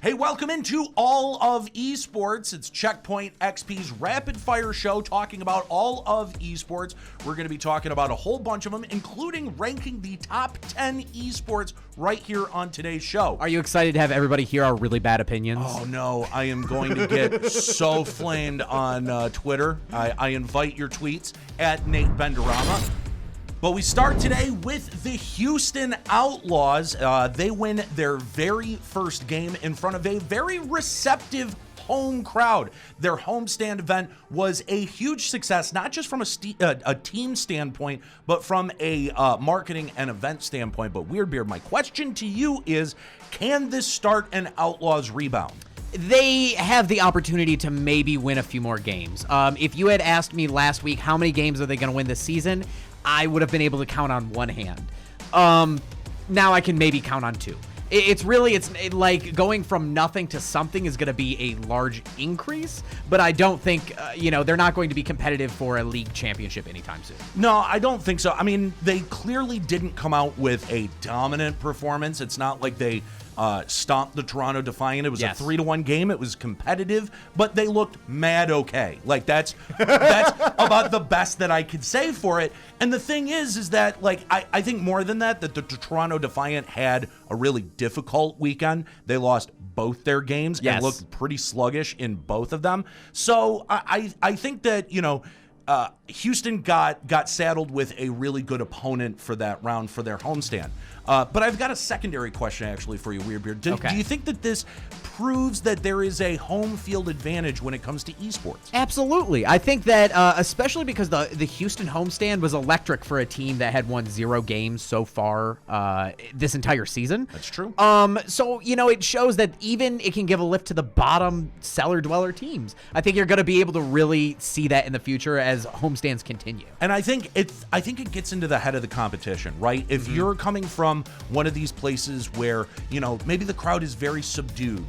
Hey, welcome into all of esports. It's CheckpointXP's rapid fire show talking about all of esports. We're going to be talking about a whole bunch of them, including ranking the top 10 esports right here on today's show. Are you excited to have everybody hear our really bad opinions? Oh no, I am going to get so flamed on Twitter. I invite your tweets at Nate Benderama. But we start today with the Houston Outlaws. They win their very first game in front of a very receptive home crowd. Their homestand event was a huge success, not just from a team standpoint, but from a marketing and event standpoint. But Weirdbeard, my question to you is, can this start an Outlaws rebound? They have the opportunity to maybe win a few more games. If you had asked me last week how many games are they going to win this season, I would have been able to count on one hand. Now I can maybe count on two. It's like going from nothing to something is going to be a large increase, but I don't think, they're not going to be competitive for a league championship anytime soon. No, I don't think so. I mean, they clearly didn't come out with a dominant performance. It's not like they stomped the Toronto Defiant. It was a 3-1 game. It was competitive, but they looked mad okay. Like that's about the best that I could say for it. And the thing is that like I think more than that the Toronto Defiant had a really difficult weekend. They lost both their games and looked pretty sluggish in both of them. So I think that, Houston got saddled with a really good opponent for that round for their homestand. But I've got a secondary question actually for you, Weirdbeard. Do you think that this proves that there is a home field advantage when it comes to esports? Absolutely. I think that especially because the Houston homestand was electric for a team that had won 0 games so far this entire season. That's true. So, it shows that even it can give a lift to the bottom cellar dweller teams. I think you're going to be able to really see that in the future as homestands continue. And I think it gets into the head of the competition, right? If you're coming from one of these places where, maybe the crowd is very subdued,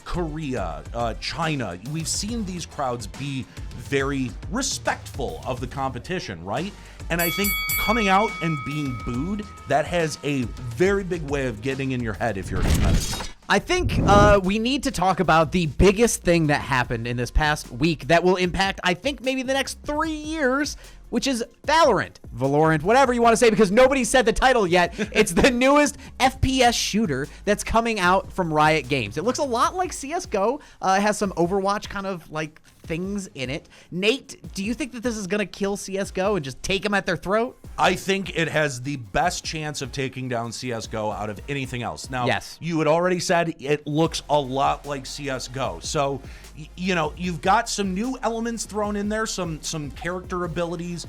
Korea, China, we've seen these crowds be very respectful of the competition, right? And I think coming out and being booed, that has a very big way of getting in your head if you're a competitor. I think we need to talk about the biggest thing that happened in this past week that will impact, I think, maybe the next 3 years, which is Valorant, whatever you want to say, because nobody said the title yet. It's the newest FPS shooter that's coming out from Riot Games. It looks a lot like CSGO. It has some Overwatch kind of like things in it. Nate, do you think that this is going to kill CSGO and just take them at their throat? I think it has the best chance of taking down CSGO out of anything else. Now, you had already said it looks a lot like CSGO. So, you've got some new elements thrown in there, some character abilities,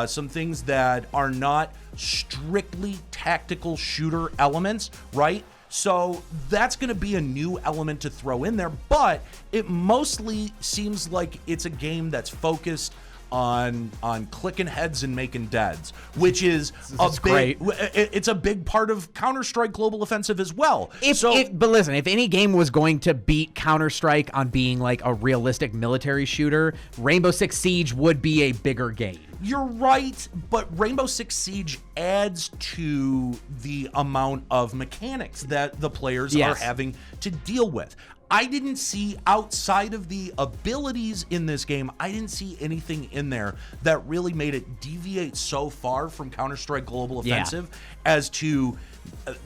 some things that are not strictly tactical shooter elements, right? So that's going to be a new element to throw in there, but it mostly seems like it's a game that's focused on clicking heads and making deads, which is it's a big part of Counter-Strike Global Offensive as well. But listen, if any game was going to beat Counter-Strike on being like a realistic military shooter, Rainbow Six Siege would be a bigger game. You're right, but Rainbow Six Siege adds to the amount of mechanics that the players are having to deal with. I didn't see, outside of the abilities in this game, I didn't see anything in there that really made it deviate so far from Counter-Strike Global Offensive as to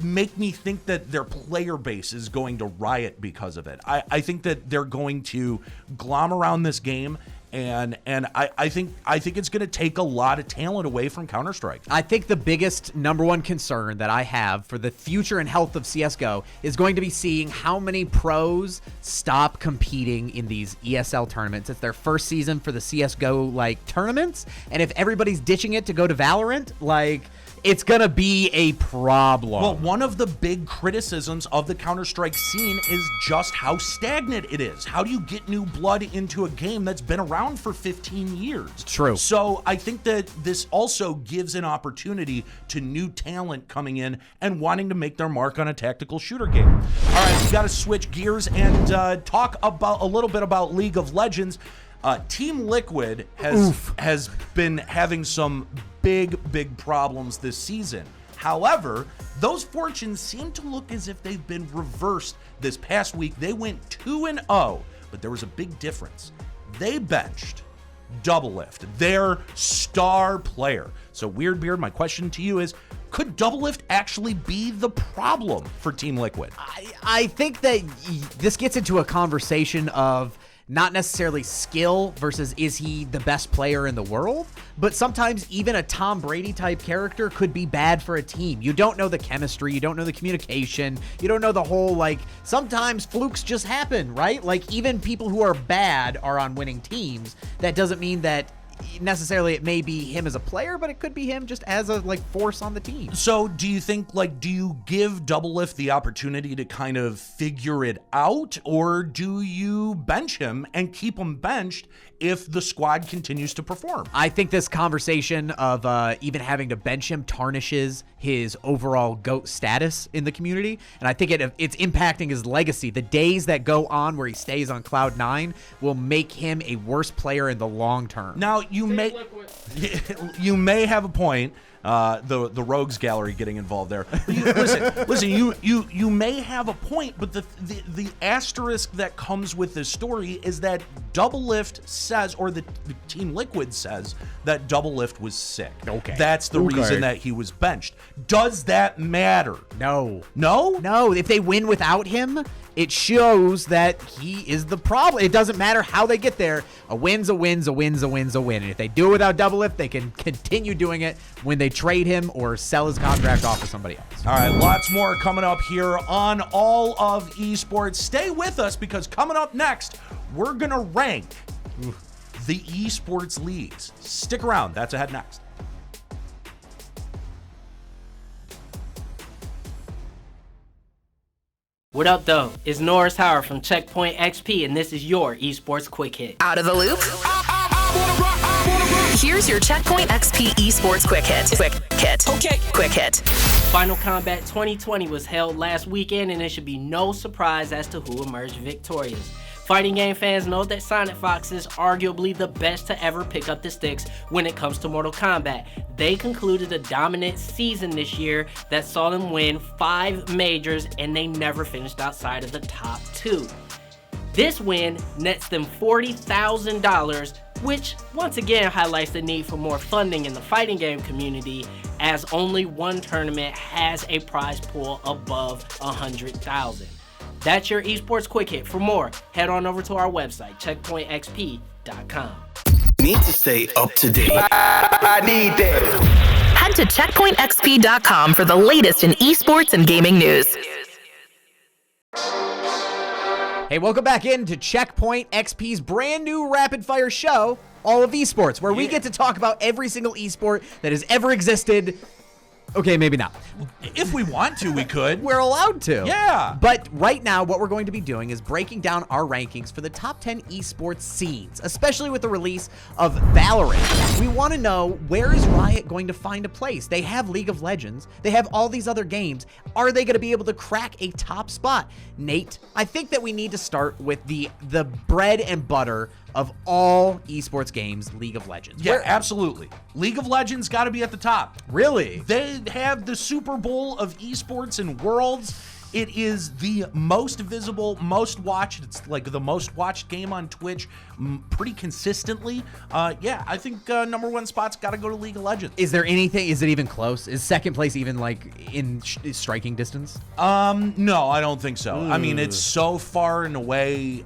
make me think that their player base is going to riot because of it. I think that they're going to glom around this game, and I think it's going to take a lot of talent away from Counter-Strike. I think the biggest number one concern that I have for the future and health of CSGO is going to be seeing how many pros stop competing in these ESL tournaments. It's their first season for the CSGO tournaments, and if everybody's ditching it to go to Valorant, it's going to be a problem. Well, one of the big criticisms of the Counter-Strike scene is just how stagnant it is. How do you get new blood into a game that's been around for 15 years? True. So I think that this also gives an opportunity to new talent coming in and wanting to make their mark on a tactical shooter game. All right, we got to switch gears and talk about a little bit about League of Legends. Team Liquid has been having some big problems this season. However, those fortunes seem to look as if they've been reversed this past week. They went 2-0, but there was a big difference. They benched Doublelift, their star player. So Weirdbeard, my question to you is, could Doublelift actually be the problem for Team Liquid? I think that this gets into a conversation of not necessarily skill versus is he the best player in the world, but sometimes even a Tom Brady type character could be bad for a team. You don't know the chemistry, you don't know the communication, you don't know the whole, like, sometimes flukes just happen, right? Like, even people who are bad are on winning teams. That doesn't mean that necessarily it may be him as a player, but it could be him just as a force on the team. So do you think, do you give Doublelift the opportunity to kind of figure it out, or do you bench him and keep him benched if the squad continues to perform? I think this conversation of even having to bench him tarnishes his overall GOAT status in the community, and I think it's impacting his legacy. The days that go on where he stays on Cloud 9 will make him a worse player in the long term. Now, you may have a point. The Rogues Gallery getting involved there. Listen. You may have a point, but the asterisk that comes with this story is that Doublelift says, or the Team Liquid says, that Doublelift was sick. Okay, that's the reason that he was benched. Does that matter? No. No. If they win without him, it shows that he is the problem. It doesn't matter how they get there. A win's a win's a win's a win's a win. And if they do it without Doublelift, they can continue doing it when they trade him or sell his contract off to somebody else. All right, lots more coming up here on All of Esports. Stay with us, because coming up next, we're going to rank the esports leagues. Stick around. That's ahead next. What up, though? It's Norris Howard from CheckpointXP, and this is your Esports Quick Hit. Out of the loop? Here's your CheckpointXP Esports Quick Hit. Quick Hit. Final Combat 2020 was held last weekend, and it should be no surprise as to who emerged victorious. Fighting game fans know that Sonic Fox is arguably the best to ever pick up the sticks when it comes to Mortal Kombat. They concluded a dominant season this year that saw them win 5 majors, and they never finished outside of the top 2. This win nets them $40,000, which once again highlights the need for more funding in the fighting game community, as only one tournament has a prize pool above $100,000. That's your Esports Quick Hit. For more, head on over to our website, checkpointxp.com. Need to stay up to date. I need that. Head to checkpointxp.com for the latest in esports and gaming news. Hey, welcome back into Checkpoint XP's brand new rapid fire show, All of Esports, where we get to talk about every single esport that has ever existed. Okay, maybe not. If we want to, we could. We're allowed to. Yeah. But right now, what we're going to be doing is breaking down our rankings for the top 10 esports scenes, especially with the release of Valorant. We want to know, where is Riot going to find a place? They have League of Legends. They have all these other games. Are they going to be able to crack a top spot? Nate, I think that we need to start with the bread and butter of all esports games, League of Legends. Yeah, absolutely. League of Legends got to be at the top. Really? They have the Super Bowl of esports and worlds. It is the most visible, most watched. It's like the most watched game on Twitch pretty consistently. Yeah, I think number one spot's got to go to League of Legends. Is there anything, is it even close? Is second place even like in striking distance? No, I don't think so. I mean, it's so far and away,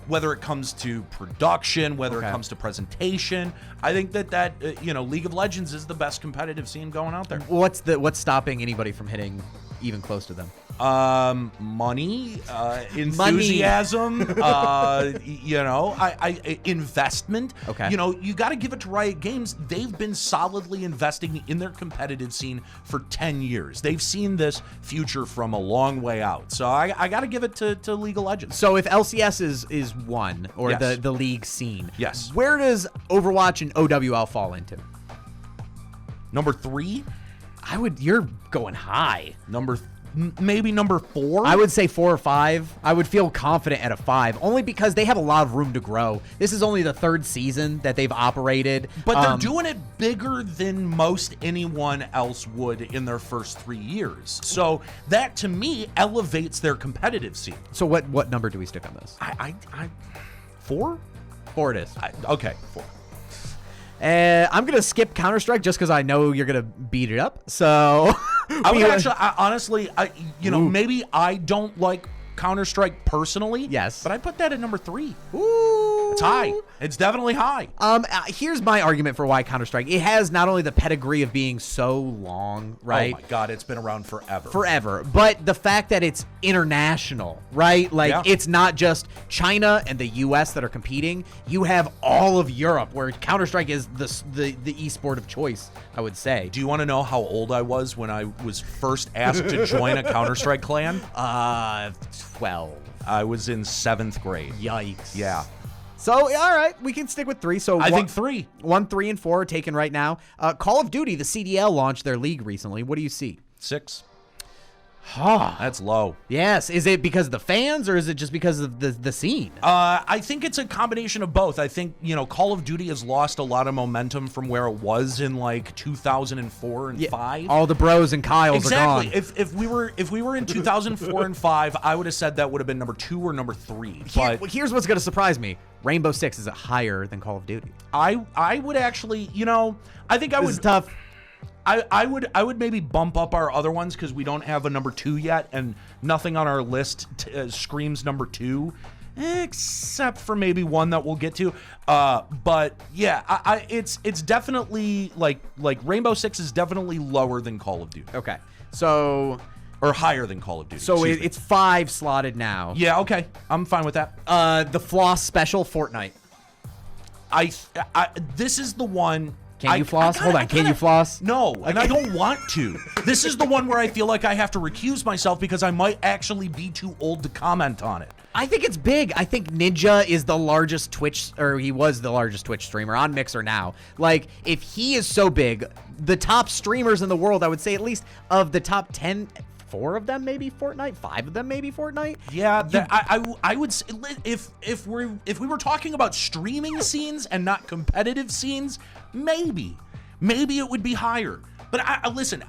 whether it comes to production, whether it comes to presentation, I think that League of Legends is the best competitive scene going out there. What's stopping anybody from hitting even close to them? Money, enthusiasm, investment. Okay. You got to give it to Riot Games. They've been solidly investing in their competitive scene for 10 years. They've seen this future from a long way out. So I got to give it to League of Legends. So if LCS is one, or Yes. the league scene, Yes. where does Overwatch and OWL fall into? Number 3? You're going high. Number maybe number 4. I would say 4 or 5. I would feel confident at a 5, only because they have a lot of room to grow. This is only the 3rd season that they've operated. But they're doing it bigger than most anyone else would in their first 3 years. So that, to me, elevates their competitive scene. So what number do we stick on this? I 4? 4 it is. Okay, 4. I'm going to skip Counter-Strike just because I know you're going to beat it up. So honestly, maybe I don't like Counter-Strike personally. Yes. But I put that at number 3. Ooh. It's high. It's definitely high. Here's my argument for why Counter-Strike. It has not only the pedigree of being so long, right? Oh my God, it's been around forever. Forever. But the fact that it's international, right? Like, it's not just China and the US that are competing. You have all of Europe, where Counter-Strike is the esport of choice, I would say. Do you want to know how old I was when I was first asked to join a Counter-Strike clan? 12. I was in 7th grade. Yikes. Yeah. So, all right, we can stick with 3. So I think 3. 1, 3, and 4 are taken right now. Call of Duty, the CDL, launched their league recently. What do you see? 6. That's low. Yes. Is it because of the fans, or is it just because of the scene? I think it's a combination of both. I think, Call of Duty has lost a lot of momentum from where it was in like 2004 and 5. All the bros and Kyles are gone. Exactly. If we were in 2004 and 5, I would have said that would have been number 2 or number 3. But Here's what's going to surprise me. Rainbow Six is higher than Call of Duty. I would actually, I think I This would is tough. I would maybe bump up our other ones because we don't have a number 2 yet, and nothing on our list screams number 2, except for maybe one that we'll get to. But yeah, it's definitely like Rainbow Six is definitely lower than Call of Duty. Okay, so or higher than Call of Duty. So it's 5 slotted now. Yeah, okay, I'm fine with that. The Floss Special, Fortnite. This is the one. Can you floss? Hold on. Can you floss? No, and I don't want to. This is the one where I feel like I have to recuse myself because I might actually be too old to comment on it. I think it's big. I think Ninja is the largest Twitch, or he was the largest Twitch streamer on Mixer now. Like, if he is so big, the top streamers in the world, I would say at least of the top 10, 4 of them maybe Fortnite, 5 of them maybe Fortnite. Yeah, I would say if we were talking about streaming scenes and not competitive scenes, maybe it would be higher. But listen,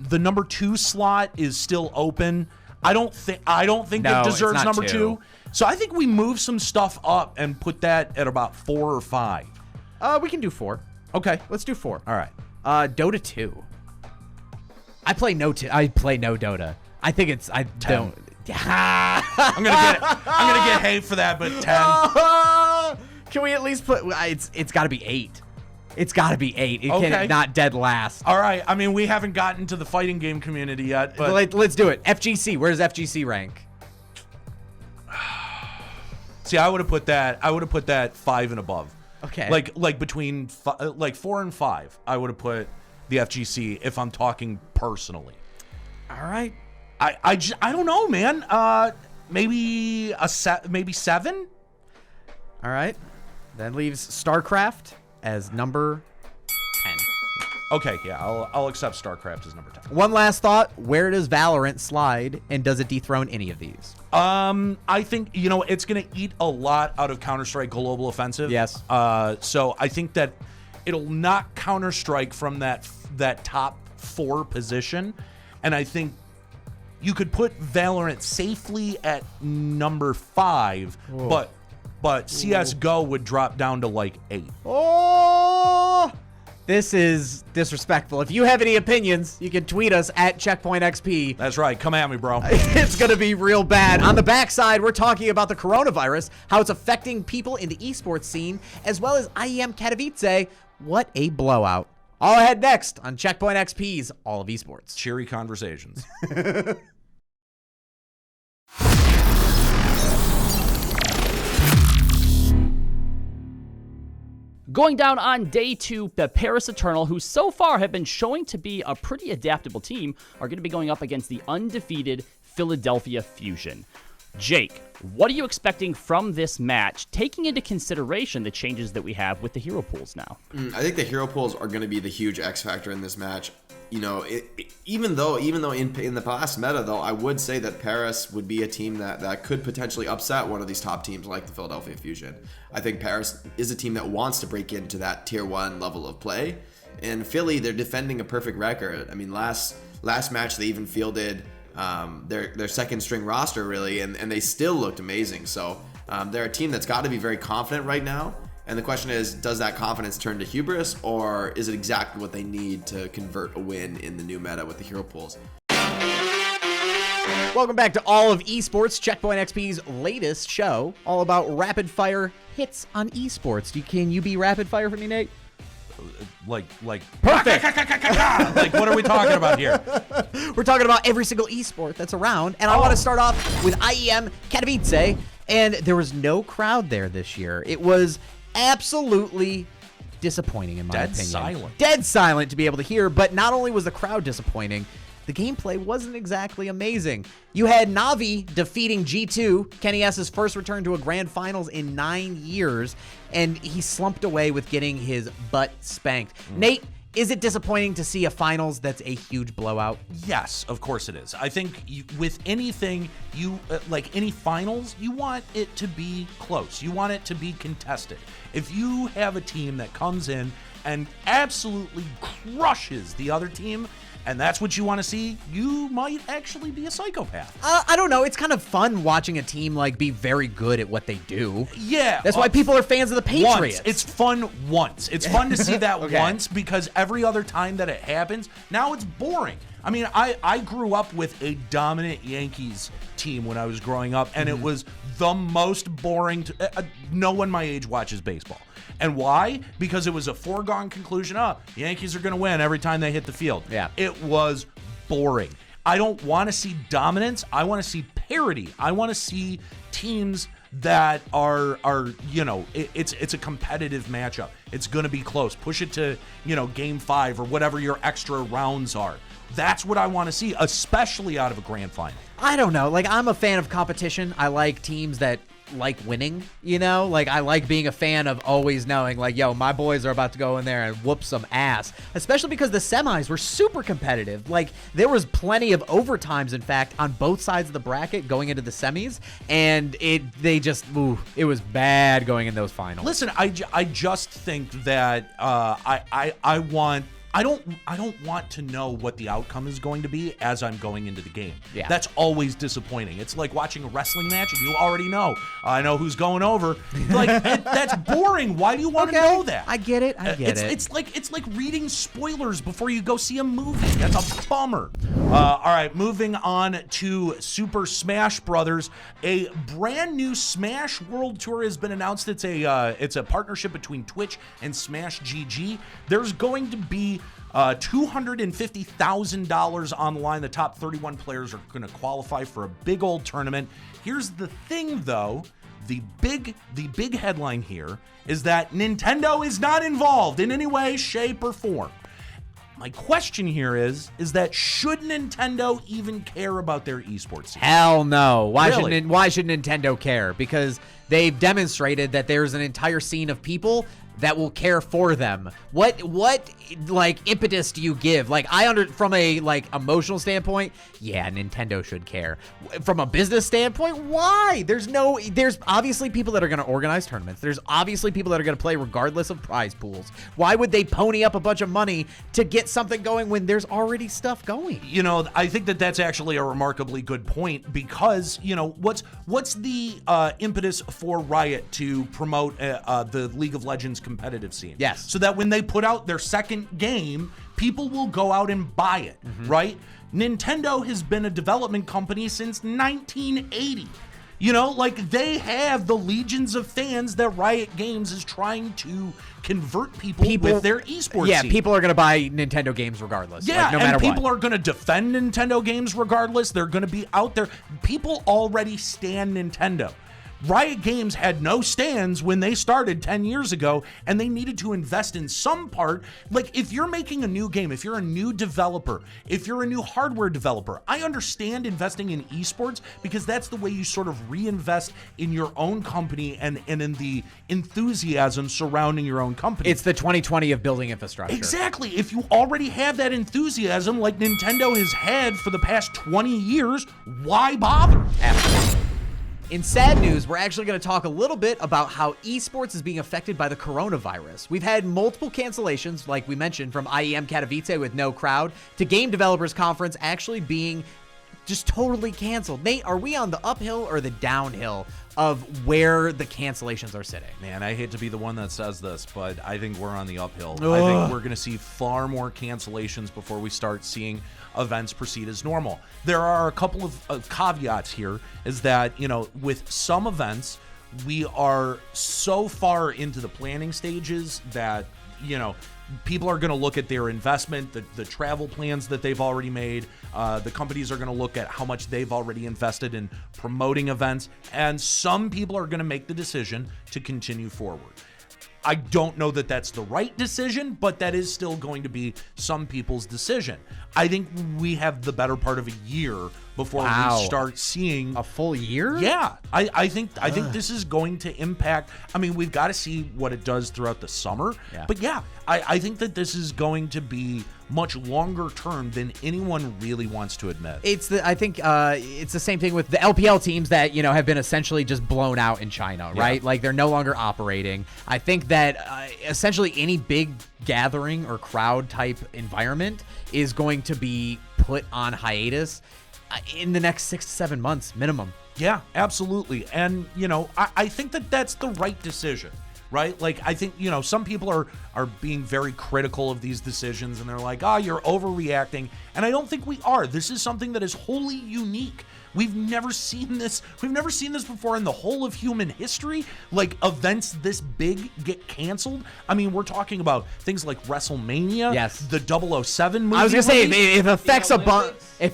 the number 2 slot is still open. I don't think it deserves number 2. So I think we move some stuff up and put that at about 4 or 5. We can do 4. Okay, let's do 4. All right. Dota 2. I play no Dota. I think it's 10. Don't. I'm gonna get hate for that, but 10. Can we at least put? It's got to be 8. It's got to be 8. It can not dead last. All right. I mean, we haven't gotten to the fighting game community yet, but let's do it. FGC. Where does FGC rank? See, I would have put that 5 and above. Okay. Like between 4 and 5, I would have put the FGC if I'm talking personally. All right. I don't know, man. Maybe 7. All right. That leaves StarCraft as number 10. Okay, yeah, I'll accept StarCraft as number 10. One last thought: where does Valorant slide, and does it dethrone any of these? I think it's gonna eat a lot out of Counter-Strike Global Offensive. Yes. So I think that it'll knock Counter-Strike from that top 4 position, and I think you could put Valorant safely at number 5, but CS:GO would drop down to like 8. Oh, this is disrespectful. If you have any opinions, you can tweet us at CheckpointXP. That's right. Come at me, bro. It's going to be real bad. On the backside, we're talking about the coronavirus, how it's affecting people in the esports scene, as well as IEM Katowice. What a blowout. All ahead next on CheckpointXP's All of Esports. Cheery conversations. Going down on day 2, the Paris Eternal, who so far have been showing to be a pretty adaptable team, are going to be going up against the undefeated Philadelphia Fusion. Jake, what are you expecting from this match, taking into consideration the changes that we have with the hero pools now? I think the hero pools are going to be the huge X factor in this match. even though in the past meta, though, I would say that Paris would be a team that could potentially upset one of these top teams like the Philadelphia Fusion. I think Paris is a team that wants to break into that tier 1 level of play. And Philly, they're defending a perfect record. I mean, last match they even fielded their second string roster, really, and they still looked amazing. So they're a team that's got to be very confident right now. And the question is, does that confidence turn to hubris, or is it exactly what they need to convert a win in the new meta with the hero pools? Welcome back to all of Esports, Checkpoint XP's latest show, all about rapid fire hits on esports. Can you be rapid fire for me, Nate? Like Perfect. Like, what are we talking about here? We're talking about every single esport that's around, and I want to start off with IEM Katowice, and there was no crowd there this year. It was absolutely disappointing, in my opinion. Dead silent to be able to hear, but not only was the crowd disappointing, the gameplay wasn't exactly amazing. You had Na'Vi defeating G2, Kenny S's first return to a grand finals in 9 years, and he slumped away with getting his butt spanked. Nate, is it disappointing to see a finals that's a huge blowout? Yes, of course it is. I think with anything, like any finals, you want it to be close. You want it to be contested. If you have a team that comes in and absolutely crushes the other team, and that's what you want to see, you might actually be a psychopath. I don't know. It's kind of fun watching a team be very good at what they do. Yeah. That's why people are fans of the Patriots. Once. It's fun once. It's fun to see that once, because every other time that it happens, now it's boring. I mean, I grew up with a dominant Yankees team when I was growing up, and it was the most boring. No one my age watches baseball. And why? Because it was a foregone conclusion. The Yankees are going to win every time they hit the field. Yeah. It was boring. I don't want to see dominance. I want to see parity. I want to see teams that are it's a competitive matchup. It's going to be close. Push it to, game 5 or whatever your extra rounds are. That's what I want to see, especially out of a grand final. I don't know. I'm a fan of competition. I like teams that like winning, I like being a fan of always knowing my boys are about to go in there and whoop some ass, especially because the semis were super competitive. There was plenty of overtimes, in fact, on both sides of the bracket going into the semis, and it was bad going in those finals. Listen, I just think that I don't want to know what the outcome is going to be as I'm going into the game. Yeah. That's always disappointing. It's like watching a wrestling match and you already know. I know who's going over. That's boring. Why do you want to know that? I get it. It's like reading spoilers before you go see a movie. That's a bummer. All right, moving on to Super Smash Brothers. A brand new Smash World Tour has been announced. It's a partnership between Twitch and Smash GG. There's going to be $250,000 on the line. The top 31 players are going to qualify for a big old tournament. Here's the thing, though. The big headline here is that Nintendo is not involved in any way, shape, or form. My question here is that should Nintendo even care about their esports scene? Hell no. Why should Nintendo care? Because they've demonstrated that there's an entire scene of people that will care for them. What impetus do you give? From a emotional standpoint, yeah, Nintendo should care. From a business standpoint, why? There's obviously people that are going to organize tournaments. There's obviously people that are going to play regardless of prize pools. Why would they pony up a bunch of money to get something going when there's already stuff going? I think that's actually a remarkably good point, because what's the impetus for Riot to promote the League of Legends competitive scene? Yes. So that when they put out their second game, people will go out and buy it, right? Nintendo has been a development company since 1980. They have the legions of fans that Riot Games is trying to convert people with their esports scene. People are going to buy Nintendo games regardless. Yeah, no matter and people what. are going to defend Nintendo games regardless. They're going to be out there. People already stan Nintendo. Riot Games had no stands when they started 10 years ago, and they needed to invest in some part. Like, if you're making a new game, if you're a new developer, if you're a new hardware developer, I understand investing in esports because that's the way you sort of reinvest in your own company and in the enthusiasm surrounding your own company. It's the 2020 of building infrastructure. Exactly. If you already have that enthusiasm like Nintendo has had for the past 20 years, why bother? Absolutely. In sad news, we're actually going to talk a little bit about how esports is being affected by the coronavirus. We've had multiple cancellations, like we mentioned, from IEM Katowice with no crowd to Game Developers Conference actually being just totally canceled. Nate, are we on the uphill or the downhill of where the cancellations are sitting? Man, I hate to be the one that says this, but I think we're on the uphill. I think we're going to see far more cancellations before we start seeing events proceed as normal. There are a couple of caveats here, is that, you know, with some events, we are so far into the planning stages that, you know, people are going to look at their investment, the travel plans that they've already made. The companies are going to look at how much they've already invested in promoting events. And some people are going to make the decision to continue forward. I don't know that that's the right decision, but that is still going to be some people's decision. I think we have the better part of a year before we start seeing a full year. Yeah, I think this is going to impact. I mean, we've got to see what it does throughout the summer. Yeah. But yeah, I think that this is going to be much longer term than anyone really wants to admit. I think it's the same thing with the LPL teams that, you know, have been essentially just blown out in China, right? Yeah. Like they're no longer operating. I think that essentially any big gathering or crowd type environment is going to be put on hiatus in the next 6 to 7 months minimum. Yeah, absolutely. And, you know, I think that that's the right decision, right? Like, I think, you know, some people are being very critical of these decisions and they're like, you're overreacting. And I don't think we are. This is something that is wholly unique. We've never seen this. We've never seen this before in the whole of human history. Like, events this big get canceled. I mean, we're talking about things like WrestleMania. Yes. The 007 movie. I was gonna say, if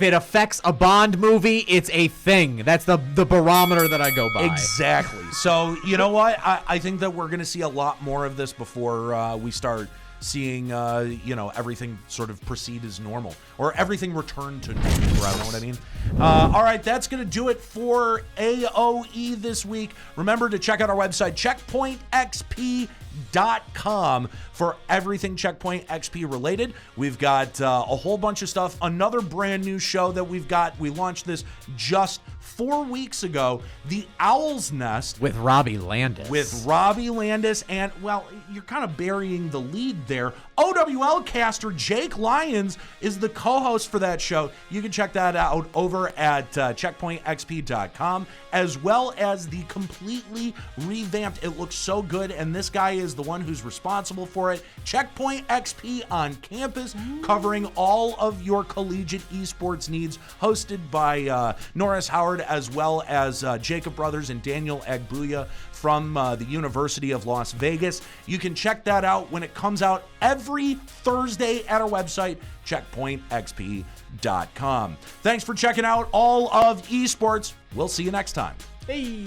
it affects a Bond movie, it's a thing. That's the barometer that I go by. Exactly. So, you know what? I think that we're gonna see a lot more of this before we start seeing, you know, everything sort of proceed as normal, or everything return to normal. You know what I mean? All right, that's going to do it for AOE this week. Remember to check out our website, CheckpointXP.com, for everything Checkpoint XP related. We've got a whole bunch of stuff. Another brand new show that we've got. We launched this just 4 weeks ago, The Owl's Nest. With Robbie Landis. And, well, you're kind of burying the lead there. OWL caster Jake Lyons is the co-host for that show. You can check that out over at checkpointxp.com, as well as the completely revamped, it looks so good, and this guy is the one who's responsible for it, Checkpoint XP on Campus, covering all of your collegiate esports needs, hosted by Norris Howard, as well as Jacob Brothers and Daniel Agbuya from the University of Las Vegas. You can check that out when it comes out every Thursday at our website, checkpointxp.com. Thanks for checking out all of esports. We'll see you next time. Hey.